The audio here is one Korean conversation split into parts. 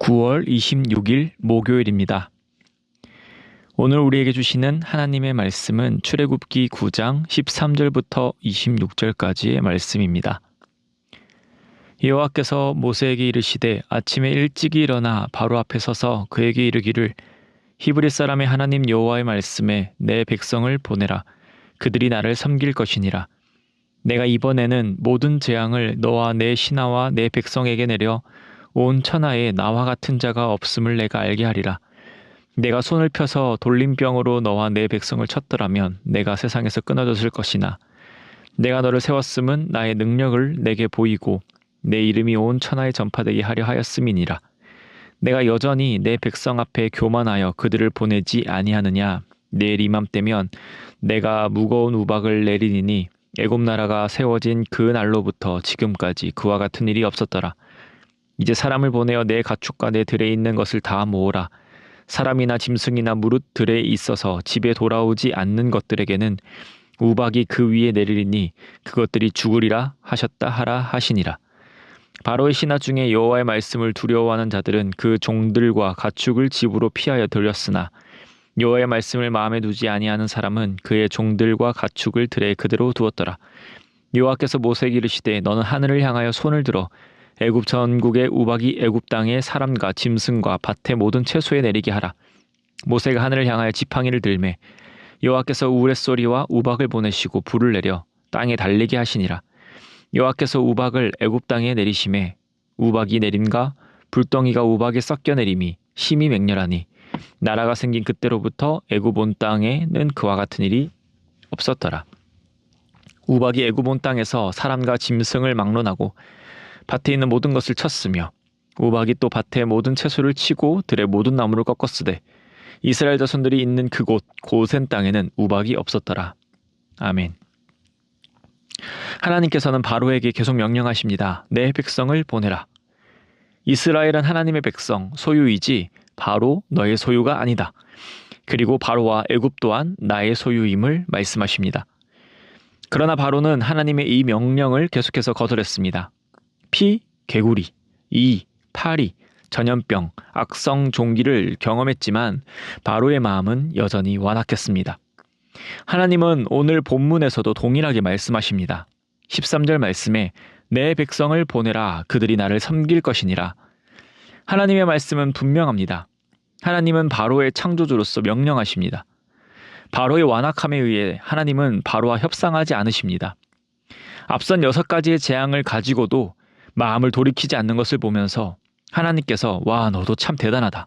9월 26일 목요일입니다. 오늘 우리에게 주시는 하나님의 말씀은 출애굽기 9장 13절부터 26절까지의 말씀입니다. 여호와께서 모세에게 이르시되 아침에 일찍이 일어나 바로 앞에 서서 그에게 이르기를 히브리 사람의 하나님 여호와의 말씀에 내 백성을 보내라. 그들이 나를 섬길 것이니라. 내가 이번에는 모든 재앙을 너와 내 신하와 내 백성에게 내려 온 천하에 나와 같은 자가 없음을 내가 알게 하리라. 내가 손을 펴서 돌림병으로 너와 내 백성을 쳤더라면 내가 세상에서 끊어졌을 것이나 내가 너를 세웠음은 나의 능력을 내게 보이고 내 이름이 온 천하에 전파되게 하려 하였음이니라. 내가 여전히 내 백성 앞에 교만하여 그들을 보내지 아니하느냐. 내일 이맘때면 내가 무거운 우박을 내리니 애굽 나라가 세워진 그 날로부터 지금까지 그와 같은 일이 없었더라. 이제 사람을 보내어 내 가축과 내 들에 있는 것을 다 모으라. 사람이나 짐승이나 무릇 들에 있어서 집에 돌아오지 않는 것들에게는 우박이 그 위에 내리리니 그것들이 죽으리라 하셨다 하라 하시니라. 바로의 신하 중에 여호와의 말씀을 두려워하는 자들은 그 종들과 가축을 집으로 피하여 들였으나 여호와의 말씀을 마음에 두지 아니하는 사람은 그의 종들과 가축을 들에 그대로 두었더라. 여호와께서 모세에게 이르시되 너는 하늘을 향하여 손을 들어 애굽 전국의 우박이 애굽 땅의 사람과 짐승과 밭의 모든 채소에 내리게 하라. 모세가 하늘을 향하여 지팡이를 들매 여호와께서 우레소리와 우박을 보내시고 불을 내려 땅에 달리게 하시니라. 여호와께서 우박을 애굽 땅에 내리심에 우박이 내림과 불덩이가 우박에 섞여 내림이 심히 맹렬하니 나라가 생긴 그때로부터 애굽 온 땅에는 그와 같은 일이 없었더라. 우박이 애굽 온 땅에서 사람과 짐승을 막론하고 밭에 있는 모든 것을 쳤으며 우박이 또 밭의 모든 채소를 치고 들의 모든 나무를 꺾었으되 이스라엘 자손들이 있는 그곳 고센 땅에는 우박이 없었더라. 아멘. 하나님께서는 바로에게 계속 명령하십니다. 내 백성을 보내라. 이스라엘은 하나님의 백성, 소유이지 바로 너의 소유가 아니다. 그리고 바로와 애굽 또한 나의 소유임을 말씀하십니다. 그러나 바로는 하나님의 이 명령을 계속해서 거절했습니다. 피, 개구리, 이, 파리, 전염병, 악성 종기를 경험했지만 바로의 마음은 여전히 완악했습니다. 하나님은 오늘 본문에서도 동일하게 말씀하십니다. 13절 말씀에 내 백성을 보내라. 그들이 나를 섬길 것이니라. 하나님의 말씀은 분명합니다. 하나님은 바로의 창조주로서 명령하십니다. 바로의 완악함에 의해 하나님은 바로와 협상하지 않으십니다. 앞선 6가지의 재앙을 가지고도 마음을 돌이키지 않는 것을 보면서 하나님께서 와 너도 참 대단하다.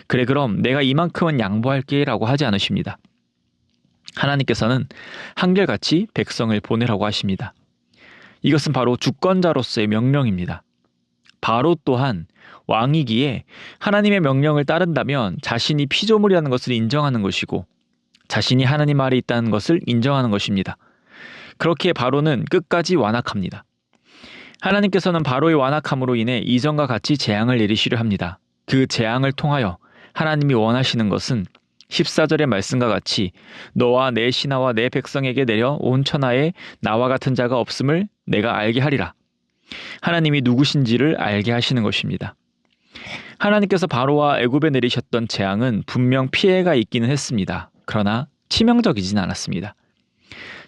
그래 그럼 내가 이만큼은 양보할게 라고 하지 않으십니다. 하나님께서는 한결같이 백성을 보내라고 하십니다. 이것은 바로 주권자로서의 명령입니다. 바로 또한 왕이기에 하나님의 명령을 따른다면 자신이 피조물이라는 것을 인정하는 것이고 자신이 하나님 아래 있다는 것을 인정하는 것입니다. 그렇기에 바로는 끝까지 완악합니다. 하나님께서는 바로의 완악함으로 인해 이전과 같이 재앙을 내리시려 합니다. 그 재앙을 통하여 하나님이 원하시는 것은 14절의 말씀과 같이 너와 내 신하와 내 백성에게 내려 온 천하에 나와 같은 자가 없음을 내가 알게 하리라. 하나님이 누구신지를 알게 하시는 것입니다. 하나님께서 바로와 애굽에 내리셨던 재앙은 분명 피해가 있기는 했습니다. 그러나 치명적이진 않았습니다.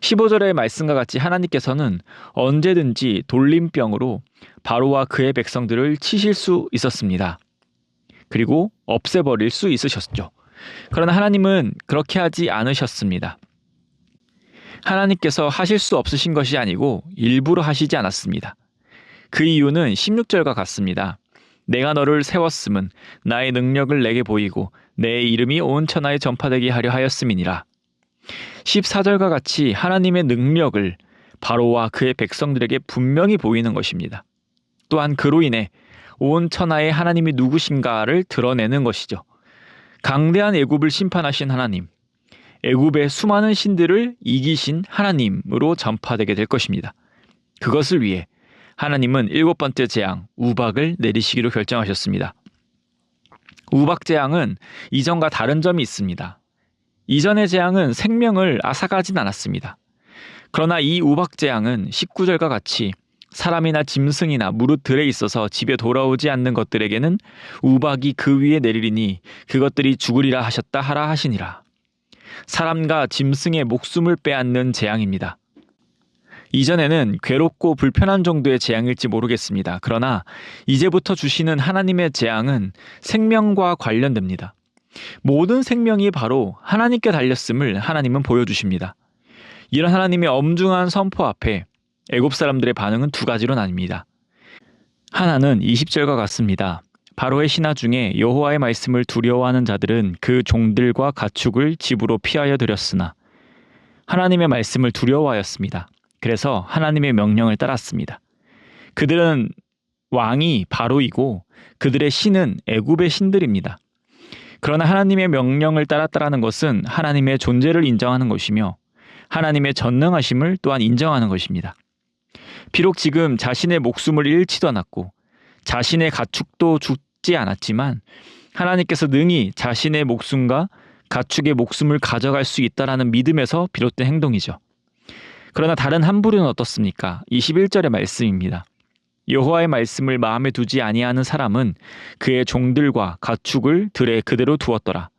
15절의 말씀과 같이 하나님께서는 언제든지 돌림병으로 바로와 그의 백성들을 치실 수 있었습니다. 그리고 없애버릴 수 있으셨죠. 그러나 하나님은 그렇게 하지 않으셨습니다. 하나님께서 하실 수 없으신 것이 아니고 일부러 하시지 않았습니다. 그 이유는 16절과 같습니다. 내가 너를 세웠음은 나의 능력을 내게 보이고 내 이름이 온 천하에 전파되게 하려 하였음이니라. 14절과 같이 하나님의 능력을 바로와 그의 백성들에게 분명히 보이는 것입니다. 또한 그로 인해 온 천하에 하나님이 누구신가를 드러내는 것이죠. 강대한 애굽을 심판하신 하나님, 애굽의 수많은 신들을 이기신 하나님으로 전파되게 될 것입니다. 그것을 위해 하나님은 7번째 재앙 우박을 내리시기로 결정하셨습니다. 우박 재앙은 이전과 다른 점이 있습니다. 이전의 재앙은 생명을 앗아가진 않았습니다. 그러나 이 우박 재앙은 19절과 같이 사람이나 짐승이나 무릇 들에 있어서 집에 돌아오지 않는 것들에게는 우박이 그 위에 내리리니 그것들이 죽으리라 하셨다 하라 하시니라. 사람과 짐승의 목숨을 빼앗는 재앙입니다. 이전에는 괴롭고 불편한 정도의 재앙일지 모르겠습니다. 그러나 이제부터 주시는 하나님의 재앙은 생명과 관련됩니다. 모든 생명이 바로 하나님께 달렸음을 하나님은 보여주십니다. 이런 하나님의 엄중한 선포 앞에 애굽 사람들의 반응은 두 가지로 나뉩니다. 하나는 20절과 같습니다. 바로의 신하 중에 여호와의 말씀을 두려워하는 자들은 그 종들과 가축을 집으로 피하여 들였으나 하나님의 말씀을 두려워하였습니다. 그래서 하나님의 명령을 따랐습니다. 그들은 왕이 바로이고 그들의 신은 애굽의 신들입니다. 그러나 하나님의 명령을 따랐다라는 것은 하나님의 존재를 인정하는 것이며 하나님의 전능하심을 또한 인정하는 것입니다. 비록 지금 자신의 목숨을 잃지도 않았고 자신의 가축도 죽지 않았지만 하나님께서 능히 자신의 목숨과 가축의 목숨을 가져갈 수 있다라는 믿음에서 비롯된 행동이죠. 그러나 다른 한 부류는 어떻습니까? 21절의 말씀입니다. 여호와의 말씀을 마음에 두지 아니하는 사람은 그의 종들과 가축을 들에 그대로 두었더라.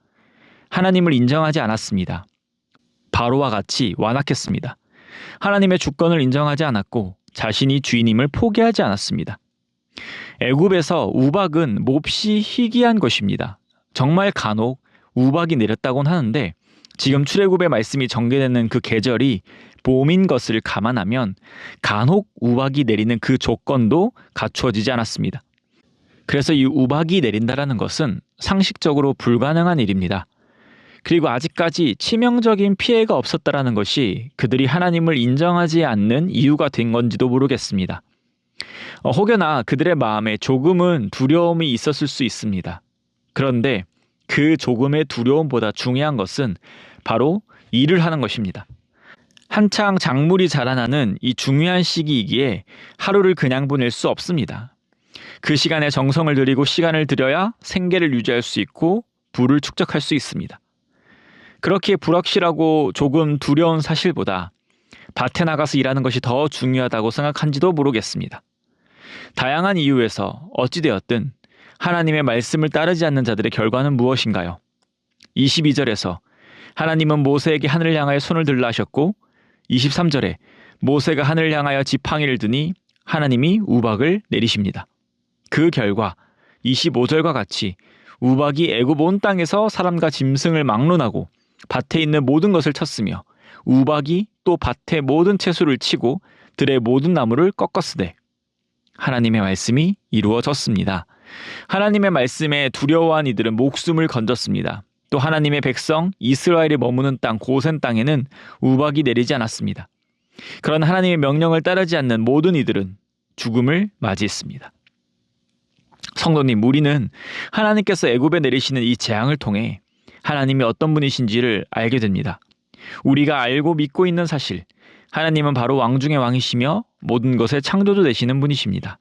하나님을 인정하지 않았습니다. 바로와 같이 완악했습니다. 하나님의 주권을 인정하지 않았고 자신이 주인임을 포기하지 않았습니다. 애굽에서 우박은 몹시 희귀한 것입니다. 정말 간혹 우박이 내렸다곤 하는데 지금 출애굽의 말씀이 전개되는 그 계절이 봄인 것을 감안하면 간혹 우박이 내리는 그 조건도 갖추어지지 않았습니다. 그래서 이 우박이 내린다라는 것은 상식적으로 불가능한 일입니다. 그리고 아직까지 치명적인 피해가 없었다라는 것이 그들이 하나님을 인정하지 않는 이유가 된 건지도 모르겠습니다. 혹여나 그들의 마음에 조금은 두려움이 있었을 수 있습니다. 그런데 그 조금의 두려움보다 중요한 것은 바로 일을 하는 것입니다. 한창 작물이 자라나는 이 중요한 시기이기에 하루를 그냥 보낼 수 없습니다. 그 시간에 정성을 들이고 시간을 들여야 생계를 유지할 수 있고 부를 축적할 수 있습니다. 그렇게 불확실하고 조금 두려운 사실보다 밭에 나가서 일하는 것이 더 중요하다고 생각한지도 모르겠습니다. 다양한 이유에서 어찌되었든 하나님의 말씀을 따르지 않는 자들의 결과는 무엇인가요? 22절에서 하나님은 모세에게 하늘을 향하여 손을 들라 하셨고 23절에 모세가 하늘을 향하여 지팡이를 드니 하나님이 우박을 내리십니다. 그 결과 25절과 같이 우박이 애굽 온 땅에서 사람과 짐승을 막론하고 밭에 있는 모든 것을 쳤으며 우박이 또 밭의 모든 채소를 치고 들의 모든 나무를 꺾었으되 하나님의 말씀이 이루어졌습니다. 하나님의 말씀에 두려워한 이들은 목숨을 건졌습니다. 또 하나님의 백성 이스라엘이 머무는 땅 고센 땅에는 우박이 내리지 않았습니다. 그런 하나님의 명령을 따르지 않는 모든 이들은 죽음을 맞이했습니다. 성도님, 우리는 하나님께서 애굽에 내리시는 이 재앙을 통해 하나님이 어떤 분이신지를 알게 됩니다. 우리가 알고 믿고 있는 사실, 하나님은 바로 왕 중의 왕이시며 모든 것의 창조주 되시는 분이십니다.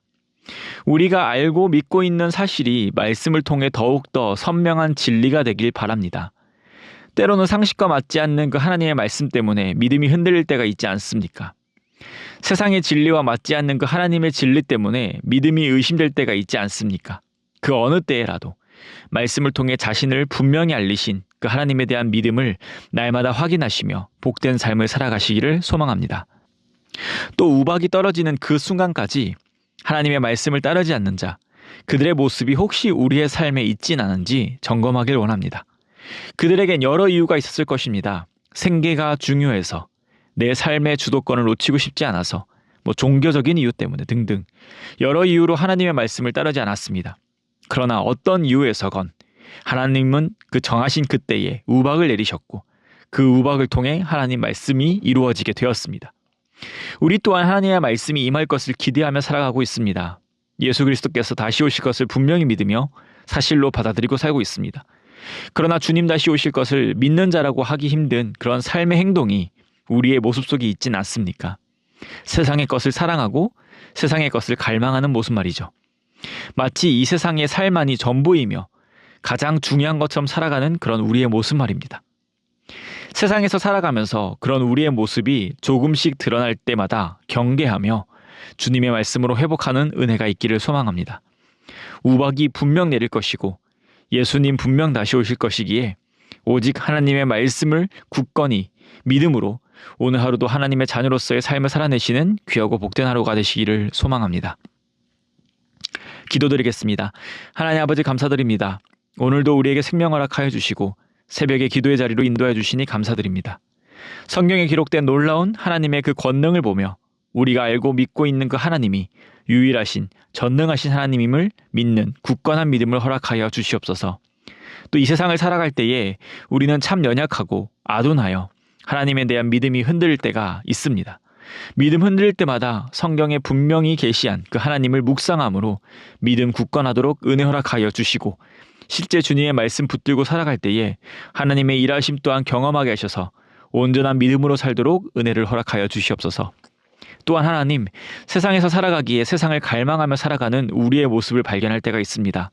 우리가 알고 믿고 있는 사실이 말씀을 통해 더욱더 선명한 진리가 되길 바랍니다. 때로는 상식과 맞지 않는 그 하나님의 말씀 때문에 믿음이 흔들릴 때가 있지 않습니까? 세상의 진리와 맞지 않는 그 하나님의 진리 때문에 믿음이 의심될 때가 있지 않습니까? 그 어느 때라도 말씀을 통해 자신을 분명히 알리신 그 하나님에 대한 믿음을 날마다 확인하시며 복된 삶을 살아가시기를 소망합니다. 또 우박이 떨어지는 그 순간까지 하나님의 말씀을 따르지 않는 자, 그들의 모습이 혹시 우리의 삶에 있진 않은지 점검하길 원합니다. 그들에겐 여러 이유가 있었을 것입니다. 생계가 중요해서, 내 삶의 주도권을 놓치고 싶지 않아서, 종교적인 이유 때문에 등등 여러 이유로 하나님의 말씀을 따르지 않았습니다. 그러나 어떤 이유에서건 하나님은 그 정하신 그때에 우박을 내리셨고 그 우박을 통해 하나님 말씀이 이루어지게 되었습니다. 우리 또한 하나님의 말씀이 임할 것을 기대하며 살아가고 있습니다. 예수 그리스도께서 다시 오실 것을 분명히 믿으며 사실로 받아들이고 살고 있습니다. 그러나 주님 다시 오실 것을 믿는 자라고 하기 힘든 그런 삶의 행동이 우리의 모습 속에 있진 않습니까? 세상의 것을 사랑하고 세상의 것을 갈망하는 모습 말이죠. 마치 이 세상의 삶만이 전부이며 가장 중요한 것처럼 살아가는 그런 우리의 모습 말입니다. 세상에서 살아가면서 그런 우리의 모습이 조금씩 드러날 때마다 경계하며 주님의 말씀으로 회복하는 은혜가 있기를 소망합니다. 우박이 분명 내릴 것이고 예수님 분명 다시 오실 것이기에 오직 하나님의 말씀을 굳건히 믿음으로 오늘 하루도 하나님의 자녀로서의 삶을 살아내시는 귀하고 복된 하루가 되시기를 소망합니다. 기도드리겠습니다. 하나님 아버지 감사드립니다. 오늘도 우리에게 생명 허락하여 주시고 새벽에 기도의 자리로 인도해 주시니 감사드립니다. 성경에 기록된 놀라운 하나님의 그 권능을 보며 우리가 알고 믿고 있는 그 하나님이 유일하신 전능하신 하나님임을 믿는 굳건한 믿음을 허락하여 주시옵소서. 또 이 세상을 살아갈 때에 우리는 참 연약하고 아둔하여 하나님에 대한 믿음이 흔들릴 때가 있습니다. 믿음 흔들릴 때마다 성경에 분명히 계시한 그 하나님을 묵상함으로 믿음 굳건하도록 은혜 허락하여 주시고 실제 주님의 말씀 붙들고 살아갈 때에 하나님의 일하심 또한 경험하게 하셔서 온전한 믿음으로 살도록 은혜를 허락하여 주시옵소서. 또한 하나님, 세상에서 살아가기에 세상을 갈망하며 살아가는 우리의 모습을 발견할 때가 있습니다.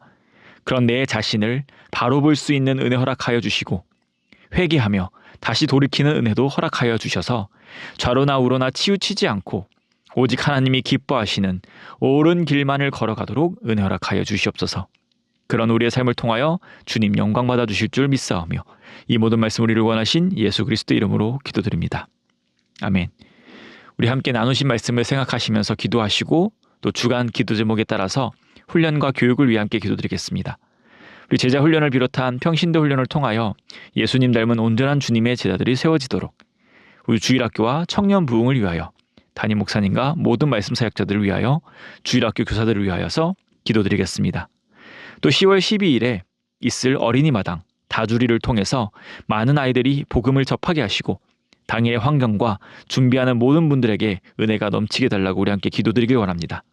그런 내 자신을 바로 볼 수 있는 은혜 허락하여 주시고 회개하며 다시 돌이키는 은혜도 허락하여 주셔서 좌로나 우로나 치우치지 않고 오직 하나님이 기뻐하시는 옳은 길만을 걸어가도록 은혜 허락하여 주시옵소서. 그런 우리의 삶을 통하여 주님 영광 받아 주실 줄 믿사오며 이 모든 말씀 우리를 원하신 예수 그리스도 이름으로 기도드립니다. 아멘. 우리 함께 나누신 말씀을 생각하시면서 기도하시고 또 주간 기도 제목에 따라서 훈련과 교육을 위해 함께 기도드리겠습니다. 우리 제자 훈련을 비롯한 평신도 훈련을 통하여 예수님 닮은 온전한 주님의 제자들이 세워지도록 우리 주일학교와 청년 부흥을 위하여 담임 목사님과 모든 말씀 사역자들을 위하여 주일학교 교사들을 위하여서 기도드리겠습니다. 또 10월 12일에 있을 어린이마당 다주리를 통해서 많은 아이들이 복음을 접하게 하시고 당일의 환경과 준비하는 모든 분들에게 은혜가 넘치게 달라고 우리 함께 기도드리길 원합니다.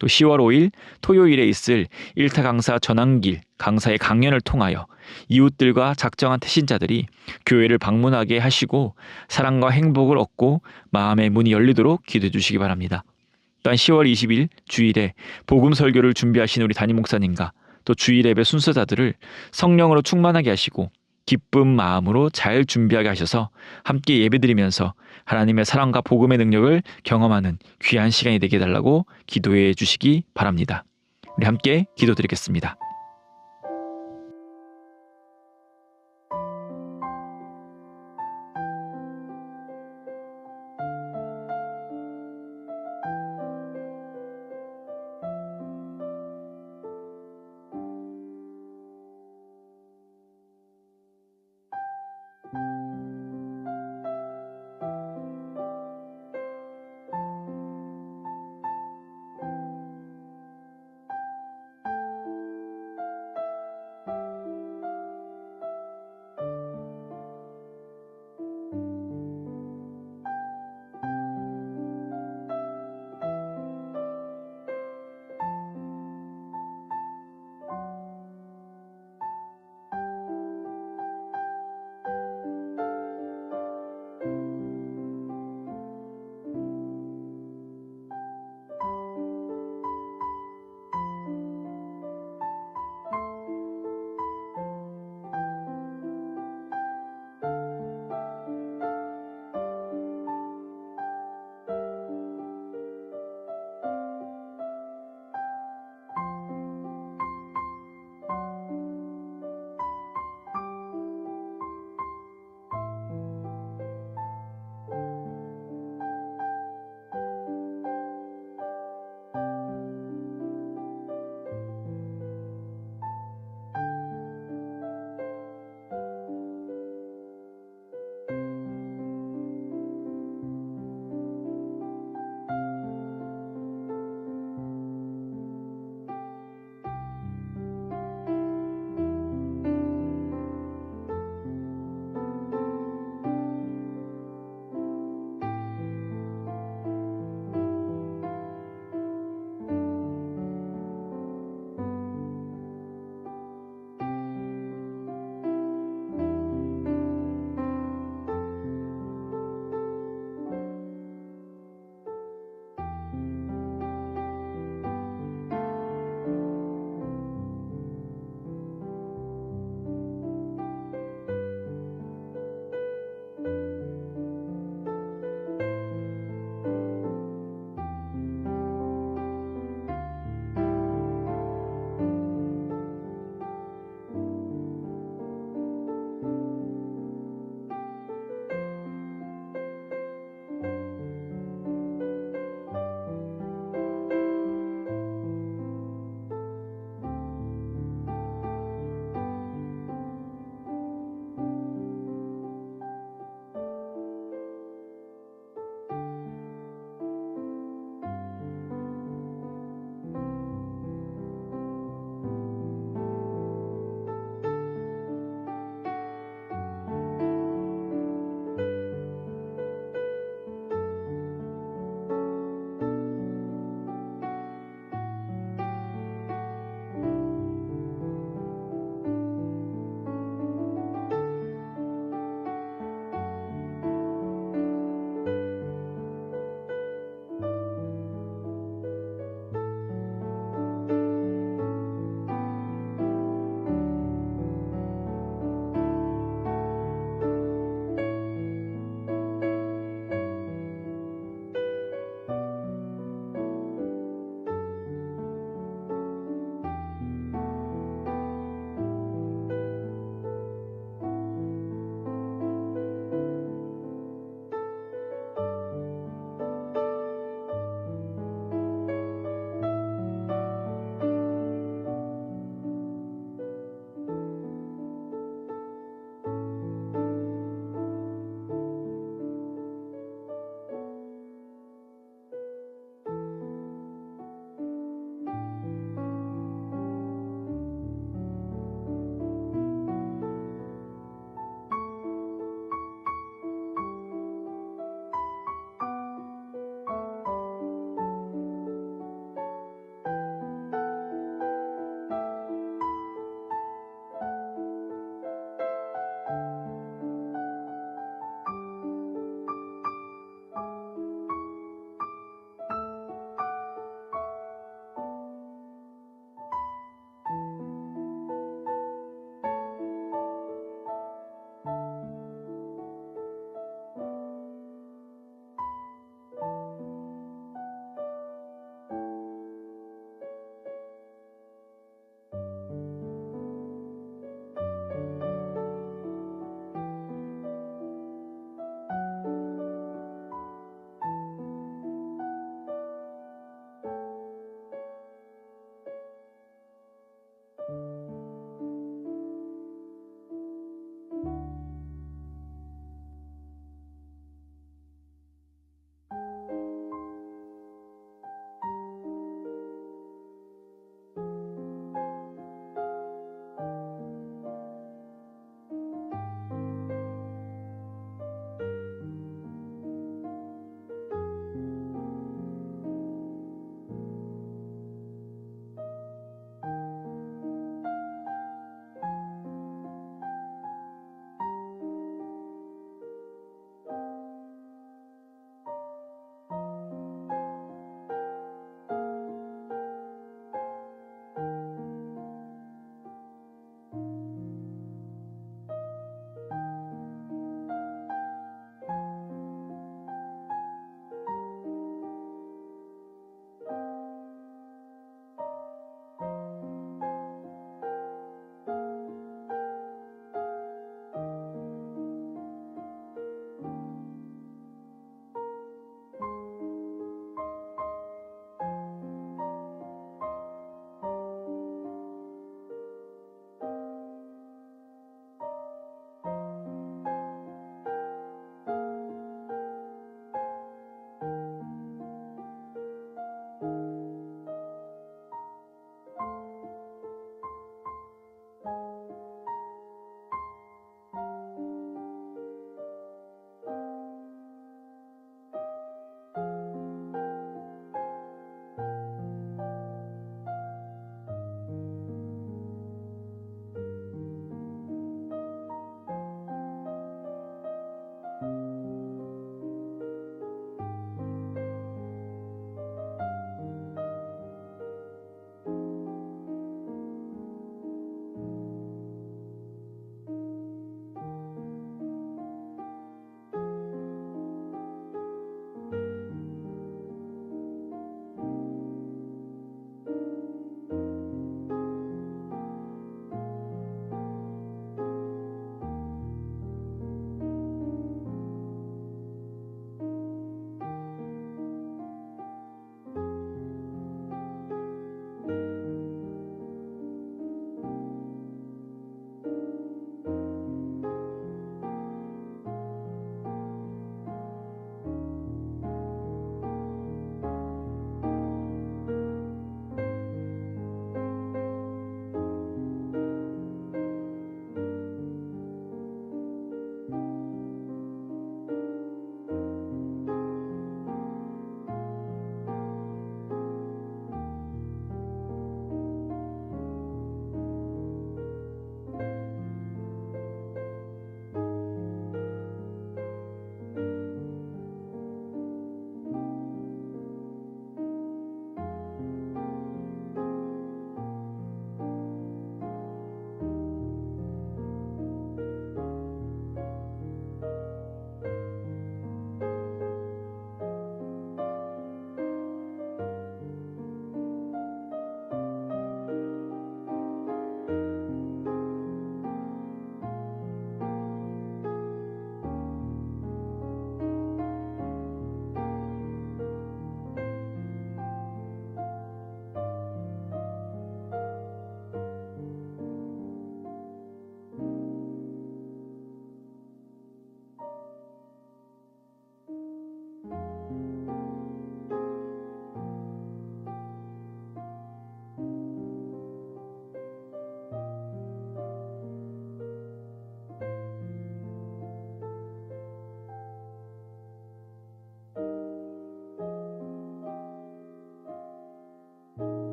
또 10월 5일 토요일에 있을 1타 강사 전환길 강사의 강연을 통하여 이웃들과 작정한 태신자들이 교회를 방문하게 하시고 사랑과 행복을 얻고 마음의 문이 열리도록 기도해 주시기 바랍니다. 또한 10월 20일 주일에 복음 설교를 준비하신 우리 담임 목사님과 또 주일 예배 순서자들을 성령으로 충만하게 하시고 기쁜 마음으로 잘 준비하게 하셔서 함께 예배드리면서 하나님의 사랑과 복음의 능력을 경험하는 귀한 시간이 되게 해달라고 기도해 주시기 바랍니다. 우리 함께 기도드리겠습니다.